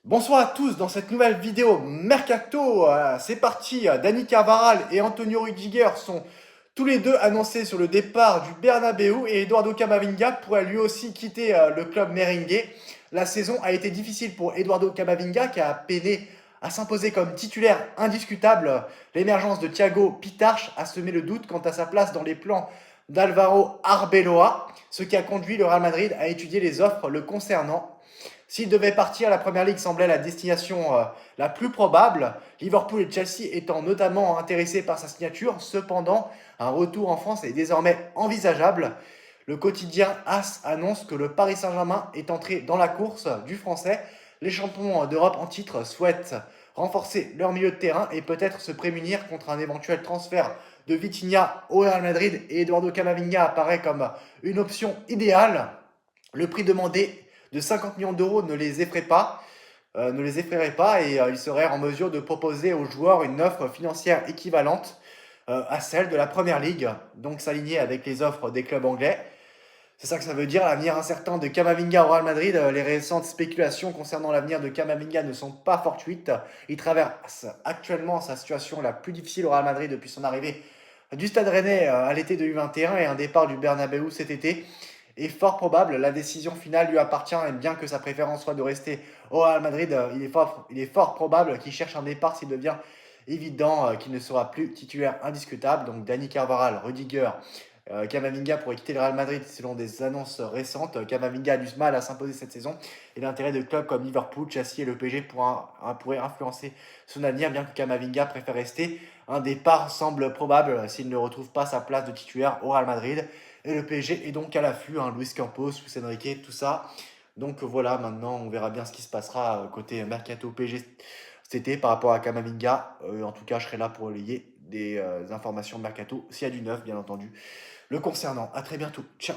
Bonsoir à tous, dans cette nouvelle vidéo Mercato, c'est parti. Dani Carvajal et Antonio Rudiger sont tous les deux annoncés sur le départ du Bernabéu et Eduardo Camavinga pourrait lui aussi quitter le club merengue. La saison a été difficile pour Eduardo Camavinga qui a peiné à s'imposer comme titulaire indiscutable. L'émergence de Thiago Pitarch a semé le doute quant à sa place dans les plans d'Alvaro Arbeloa, ce qui a conduit le Real Madrid à étudier les offres le concernant. S'il devait partir, la Première Ligue semblait la destination la plus probable, Liverpool et Chelsea étant notamment intéressés par sa signature. Cependant, un retour en France est désormais envisageable. Le quotidien AS annonce que le Paris Saint-Germain est entré dans la course du français. Les champions d'Europe en titre souhaitent renforcer leur milieu de terrain et peut-être se prémunir contre un éventuel transfert de Vitinha au Real Madrid, et Eduardo Camavinga apparaît comme une option idéale. Le prix demandé de 50 millions d'euros ne les effraierait pas, et il serait en mesure de proposer aux joueurs une offre financière équivalente à celle de la Première Ligue, donc s'aligner avec les offres des clubs anglais. C'est ça que ça veut dire, l'avenir incertain de Camavinga au Real Madrid. Les récentes spéculations concernant l'avenir de Camavinga ne sont pas fortuites. Il traverse actuellement sa situation la plus difficile au Real Madrid depuis son arrivée du Stade Rennais à l'été 2021 et un départ du Bernabéu cet été est fort probable. La décision finale lui appartient, et bien que sa préférence soit de rester au Real Madrid, il est fort probable qu'il cherche un départ s'il devient évident qu'il ne sera plus titulaire indiscutable. Donc Dani Carvajal, Rudiger, Camavinga pourrait quitter le Real Madrid selon des annonces récentes. Camavinga a du mal à s'imposer cette saison et l'intérêt de clubs comme Liverpool, Chelsea et le PSG pourrait influencer son avenir, bien que Camavinga préfère rester. Un départ semble probable s'il ne retrouve pas sa place de titulaire au Real Madrid. Et le PSG est donc à l'affût, hein, Luis Campos, Luis Enrique, tout ça. Donc voilà, maintenant on verra bien ce qui se passera côté Mercato PSG cet été par rapport à Camavinga. En tout cas, je serai là pour relayer des informations Mercato s'il y a du neuf, bien entendu, le concernant. À très bientôt. Ciao.